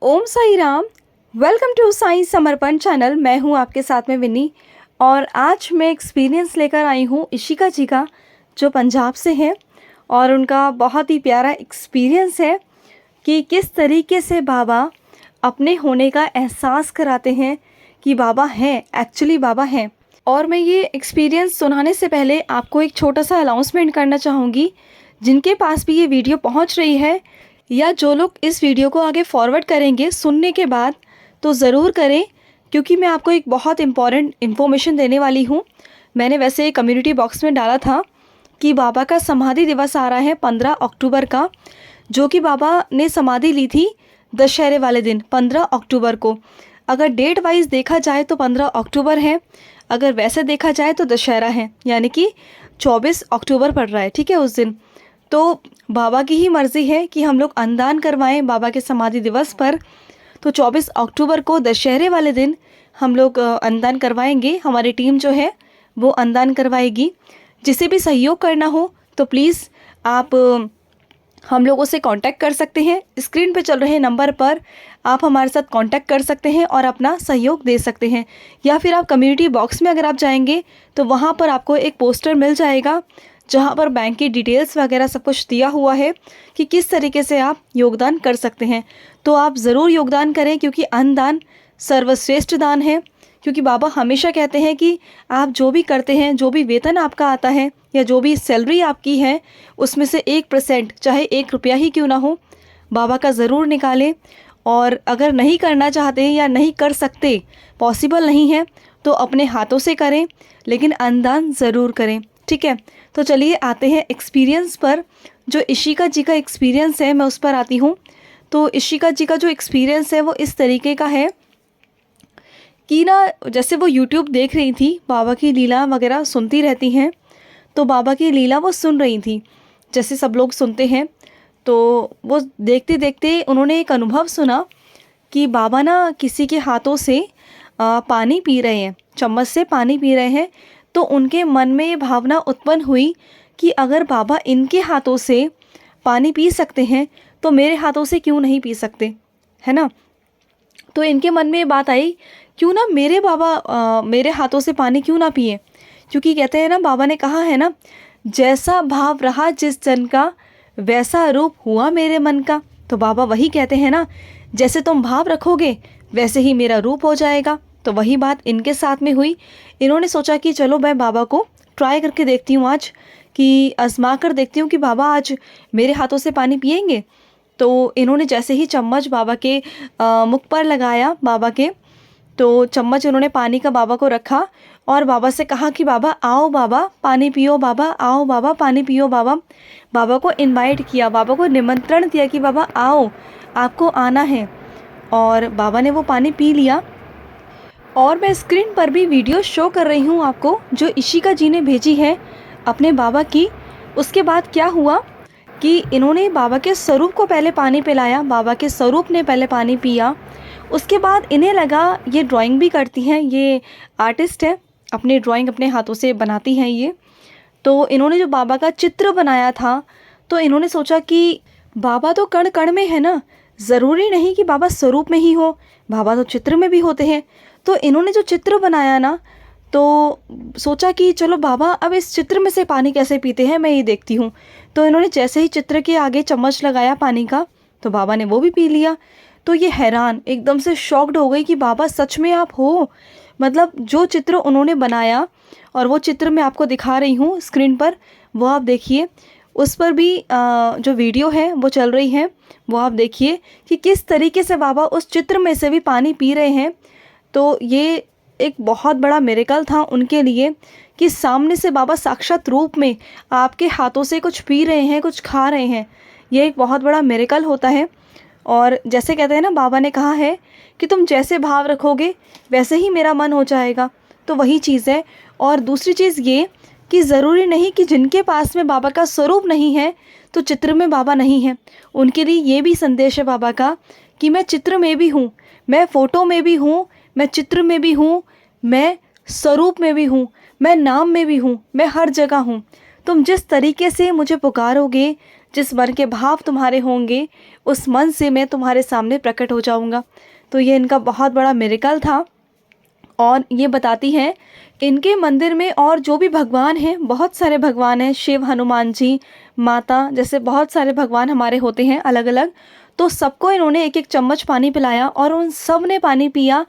Om Sai Ram. Welcome to Sai Samarpan channel. मैं हूं आपके साथ में विनी और आज मैं एक्सपीरियंस लेकर आई हूं इशिका जी का, जो पंजाब से हैं और उनका बहुत ही प्यारा एक्सपीरियंस है कि किस तरीके से बाबा अपने होने का एहसास कराते हैं कि बाबा हैं, एक्चुअली बाबा हैं। और मैं ये एक्सपीरियंस सुनाने से पहले आपको एक छोटा सा अनाउंसमेंट करना चाहूँगी। जिनके पास भी ये वीडियो पहुँच रही है या जो लोग इस वीडियो को आगे फॉरवर्ड करेंगे सुनने के बाद, तो ज़रूर करें, क्योंकि मैं आपको एक बहुत इम्पॉर्टेंट इन्फॉर्मेशन देने वाली हूँ। मैंने वैसे कम्युनिटी बॉक्स में डाला था कि बाबा का समाधि दिवस आ रहा है 15 अक्टूबर का, जो कि बाबा ने समाधि ली थी दशहरे वाले दिन 15 अक्टूबर को। अगर डेट वाइज देखा जाए तो 15 अक्टूबर है, अगर वैसे देखा जाए तो दशहरा है, यानी कि 24 अक्टूबर पड़ रहा है, ठीक है, उस दिन। तो बाबा की ही मर्ज़ी है कि हम लोग अन्नदान करवाएं बाबा के समाधि दिवस पर। तो 24 अक्टूबर को दशहरे वाले दिन हम लोग अन्नदान करवाएंगे। हमारी टीम जो है वो अन्नदान करवाएगी। जिसे भी सहयोग करना हो तो प्लीज़ आप हम लोगों से कांटेक्ट कर सकते हैं। स्क्रीन पे चल रहे नंबर पर आप हमारे साथ कांटेक्ट कर सकते हैं और अपना सहयोग दे सकते हैं। या फिर आप कम्युनिटी बॉक्स में अगर आप जाएंगे तो वहाँ पर आपको एक पोस्टर मिल जाएगा, जहाँ पर बैंक की डिटेल्स वगैरह सब कुछ दिया हुआ है कि किस तरीके से आप योगदान कर सकते हैं। तो आप ज़रूर योगदान करें, क्योंकि अन्नदान सर्वश्रेष्ठ दान है। क्योंकि बाबा हमेशा कहते हैं कि आप जो भी करते हैं, जो भी वेतन आपका आता है या जो भी सैलरी आपकी है, उसमें से 1%, चाहे 1 रुपया ही क्यों ना हो, बाबा का ज़रूर निकालें। और अगर नहीं करना चाहते हैं या नहीं कर सकते, पॉसिबल नहीं है, तो अपने हाथों से करें, लेकिन अन्नदान ज़रूर करें, ठीक है। तो चलिए आते हैं एक्सपीरियंस पर। जो इशिका जी का एक्सपीरियंस है मैं उस पर आती हूँ। तो इशिका जी का जो एक्सपीरियंस है वो इस तरीके का है कि ना, जैसे वो यूट्यूब देख रही थी, बाबा की लीला वगैरह सुनती रहती हैं, तो बाबा की लीला वो सुन रही थी जैसे सब लोग सुनते हैं। तो वो देखते देखते उन्होंने एक अनुभव सुना कि बाबा ना किसी के हाथों से पानी पी रहे हैं, चम्मच से पानी पी रहे हैं। तो उनके मन में ये भावना उत्पन्न हुई कि अगर बाबा इनके हाथों से पानी पी सकते हैं तो मेरे हाथों से क्यों नहीं पी सकते, है ना। तो इनके मन में ये बात आई, क्यों ना मेरे बाबा मेरे हाथों से पानी क्यों ना पिए। क्योंकि कहते हैं ना, बाबा ने कहा है ना, जैसा भाव रहा जिस जन का वैसा रूप हुआ मेरे मन का। तो बाबा वही कहते हैं ना, जैसे तुम भाव रखोगे वैसे ही मेरा रूप हो जाएगा। तो वही बात इनके साथ में हुई। इन्होंने सोचा कि चलो मैं बाबा को ट्राई करके देखती हूँ आज, कि आजमा कर देखती हूँ कि बाबा आज मेरे हाथों से पानी पिएंगे। तो इन्होंने जैसे ही चम्मच बाबा के मुख पर लगाया, बाबा के, तो चम्मच इन्होंने पानी का बाबा को रखा और बाबा से कहा कि बाबा आओ, बाबा पानी पियो, बाबा आओ, बाबा पानी पियो। बाबा बाबा को इनवाइट किया, बाबा को निमंत्रण दिया कि बाबा आओ, आपको आना है। और बाबा ने वो पानी पी लिया। और मैं स्क्रीन पर भी वीडियो शो कर रही हूँ आपको, जो इशिका जी ने भेजी है अपने बाबा की। उसके बाद क्या हुआ कि इन्होंने बाबा के स्वरूप को पहले पानी पिलाया, बाबा के स्वरूप ने पहले पानी पिया। उसके बाद इन्हें लगा, ये ड्राइंग भी करती हैं, ये आर्टिस्ट है, अपनी ड्राइंग अपने हाथों से बनाती हैं ये। तो इन्होंने जो बाबा का चित्र बनाया था, तो इन्होंने सोचा कि बाबा तो कण कण में है ना, ज़रूरी नहीं कि बाबा स्वरूप में ही हो, बाबा तो चित्र में भी होते हैं। तो इन्होंने जो चित्र बनाया ना, तो सोचा कि चलो बाबा अब इस चित्र में से पानी कैसे पीते हैं, मैं ये देखती हूँ। तो इन्होंने जैसे ही चित्र के आगे चम्मच लगाया पानी का, तो बाबा ने वो भी पी लिया। तो ये हैरान, एकदम से शॉक्ड हो गई कि बाबा सच में आप हो। मतलब जो चित्र उन्होंने बनाया, और वो चित्र मैं आपको दिखा रही हूँ स्क्रीन पर, वो आप देखिए। उस पर भी जो वीडियो है वो चल रही है, वो आप देखिए कि किस तरीके से बाबा उस चित्र में से भी पानी पी रहे हैं। तो ये एक बहुत बड़ा मिरेकल था उनके लिए कि सामने से बाबा साक्षात रूप में आपके हाथों से कुछ पी रहे हैं, कुछ खा रहे हैं। ये एक बहुत बड़ा मिरेकल होता है। और जैसे कहते हैं ना, बाबा ने कहा है कि तुम जैसे भाव रखोगे वैसे ही मेरा मन हो जाएगा। तो वही चीज़ है। और दूसरी चीज़ ये कि ज़रूरी नहीं कि जिनके पास में बाबा का स्वरूप नहीं है तो चित्र में बाबा नहीं है। उनके लिए ये भी संदेश है बाबा का कि मैं चित्र में भी हूँ, मैं फ़ोटो में भी हूँ, मैं चित्र में भी हूँ, मैं स्वरूप में भी हूँ, मैं नाम में भी हूँ, मैं हर जगह हूँ। तुम जिस तरीके से मुझे पुकारोगे, जिस मन के भाव तुम्हारे होंगे उस मन से मैं तुम्हारे सामने प्रकट हो जाऊंगा। तो ये इनका बहुत बड़ा मिरेकल था। और ये बताती है इनके मंदिर में और जो भी भगवान हैं, बहुत सारे भगवान हैं, शिव, हनुमान जी, माता, जैसे बहुत सारे भगवान हमारे होते हैं अलग अलग। तो सबको इन्होंने एक एक चम्मच पानी पिलाया और उन सब ने पानी पिया,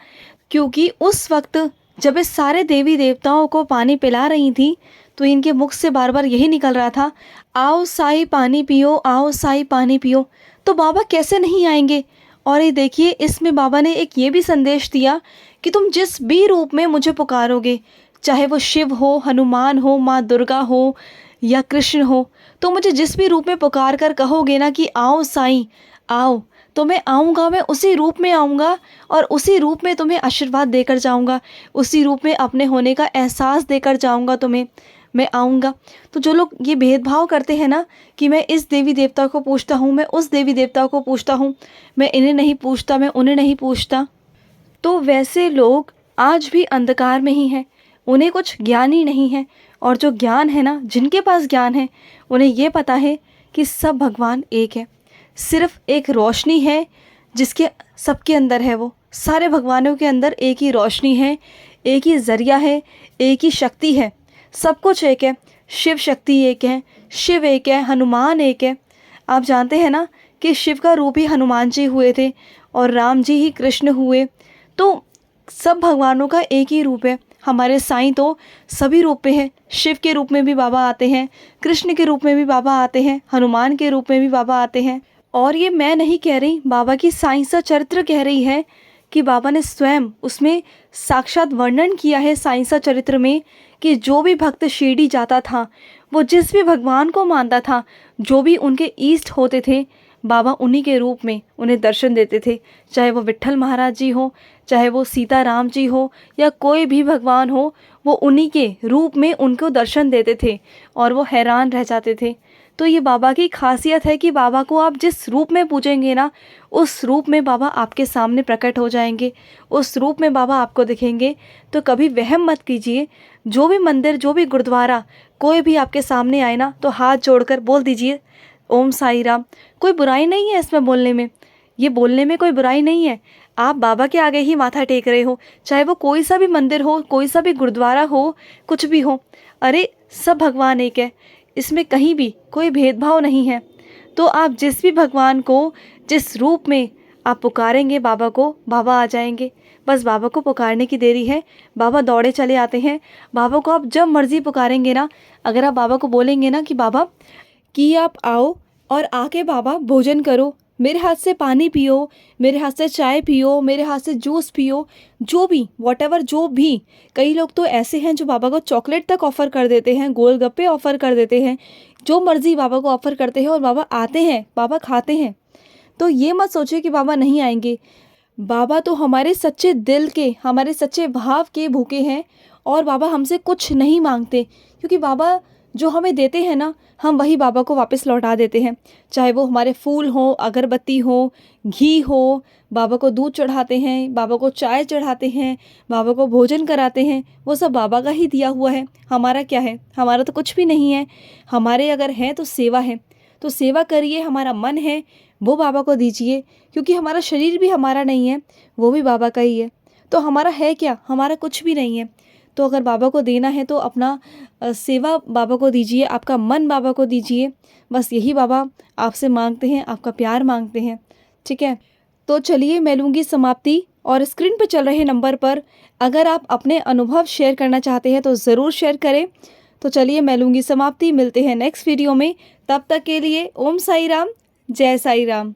क्योंकि उस वक्त जब इस सारे देवी देवताओं को पानी पिला रही थी तो इनके मुख से बार बार यही निकल रहा था, आओ साईं पानी पियो, आओ साईं पानी पियो। तो बाबा कैसे नहीं आएंगे। और ये देखिए, इसमें बाबा ने एक ये भी संदेश दिया कि तुम जिस भी रूप में मुझे पुकारोगे, चाहे वो शिव हो, हनुमान हो, माँ दुर्गा हो या कृष्ण हो, तो मुझे जिस भी रूप में पुकार कर कहोगे ना कि आओ साईं आओ, तो मैं आऊँगा, मैं उसी रूप में आऊँगा और उसी रूप में तुम्हें आशीर्वाद देकर जाऊँगा, उसी रूप में अपने होने का एहसास देकर जाऊँगा तुम्हें, मैं आऊँगा। तो जो लोग ये भेदभाव करते हैं ना कि मैं इस देवी देवता को पूछता हूँ, मैं उस देवी देवता को पूछता हूँ, मैं इन्हें नहीं पूछता, मैं उन्हें नहीं पूछता, तो वैसे लोग आज भी अंधकार में ही हैं, उन्हें कुछ ज्ञान ही नहीं है। और जो ज्ञान है ना, जिनके पास ज्ञान है, उन्हें ये पता है कि सब भगवान एक है, सिर्फ एक रोशनी है जिसके सबके अंदर है, वो सारे भगवानों के अंदर एक ही रोशनी है, एक ही ज़रिया है, एक ही शक्ति है, सब कुछ एक है। शिव शक्ति एक है, शिव एक है, हनुमान एक है। आप जानते हैं ना कि शिव का रूप ही हनुमान जी हुए थे और राम जी ही कृष्ण हुए। तो सब भगवानों का एक ही रूप है। हमारे साईं तो सभी रूप पे है, शिव के रूप में भी बाबा आते हैं, कृष्ण के रूप में भी बाबा आते हैं, हनुमान के रूप में भी बाबा आते हैं। और ये मैं नहीं कह रही, बाबा की साईं सा चरित्र कह रही है कि बाबा ने स्वयं उसमें साक्षात वर्णन किया है साईं सा चरित्र में कि जो भी भक्त शिरडी जाता था, वो जिस भी भगवान को मानता था, जो भी उनके ईष्ट होते थे, बाबा उन्हीं के रूप में उन्हें दर्शन देते थे। चाहे वो विट्ठल महाराज जी हो, चाहे वो सीताराम जी हो या कोई भी भगवान हो, वो उन्हीं के रूप में उनको दर्शन देते थे और वो हैरान रह जाते थे। तो ये बाबा की खासियत है कि बाबा को आप जिस रूप में पूजेंगे ना, उस रूप में बाबा आपके सामने प्रकट हो जाएंगे, उस रूप में बाबा आपको दिखेंगे। तो कभी वहम मत कीजिए। जो भी मंदिर, जो भी गुरुद्वारा, कोई भी आपके सामने आए ना, तो हाथ जोड़कर बोल दीजिए ओम साई राम। कोई बुराई नहीं है इसमें बोलने में, ये बोलने में कोई बुराई नहीं है। आप बाबा के आगे ही माथा टेक रहे हो, चाहे वो कोई सा भी मंदिर हो, कोई सा भी गुरुद्वारा हो, कुछ भी हो। अरे सब भगवान एक है, इसमें कहीं भी कोई भेदभाव नहीं है। तो आप जिस भी भगवान को, जिस रूप में आप पुकारेंगे बाबा को, बाबा आ जाएंगे। बस बाबा को पुकारने की देरी है, बाबा दौड़े चले आते हैं। बाबा को आप जब मर्जी पुकारेंगे ना, अगर आप बाबा को बोलेंगे ना कि बाबा कि आप आओ और आके बाबा भोजन करो, मेरे हाथ से पानी पियो, मेरे हाथ से चाय पियो, मेरे हाथ से जूस पियो, जो भी वॉटेवर, जो भी। कई लोग तो ऐसे हैं जो बाबा को चॉकलेट तक ऑफ़र कर देते हैं, गोलगप्पे ऑफ़र कर देते हैं, जो मर्ज़ी बाबा को ऑफ़र करते हैं और बाबा आते हैं, बाबा खाते हैं। तो ये मत सोचिए कि बाबा नहीं आएंगे। बाबा तो हमारे सच्चे दिल के, हमारे सच्चे भाव के भूखे हैं और बाबा हमसे कुछ नहीं मांगते, क्योंकि बाबा जो हमें देते हैं ना, हम वही बाबा को वापस लौटा देते हैं। चाहे वो हमारे फूल हो, अगरबत्ती हो, घी हो, बाबा को दूध चढ़ाते हैं, बाबा को चाय चढ़ाते हैं, बाबा को भोजन कराते हैं, वो सब बाबा का ही दिया हुआ है। हमारा क्या है? हमारा तो कुछ भी नहीं है। हमारे अगर है तो सेवा है, तो सेवा करिए। हमारा मन है वो बाबा को दीजिए, क्योंकि हमारा शरीर भी हमारा नहीं है, वो भी बाबा का ही है। तो हमारा है क्या? हमारा कुछ भी नहीं है। तो अगर बाबा को देना है तो अपना सेवा बाबा को दीजिए, आपका मन बाबा को दीजिए। बस यही बाबा आपसे मांगते हैं, आपका प्यार मांगते हैं। ठीक है, तो चलिए मैं लूँगी समाप्ति। और स्क्रीन पर चल रहे नंबर पर अगर आप अपने अनुभव शेयर करना चाहते हैं तो ज़रूर शेयर करें। तो चलिए मैं लूँगी समाप्ति, मिलते हैं नेक्स्ट वीडियो में। तब तक के लिए ओम साई राम, जय साई राम।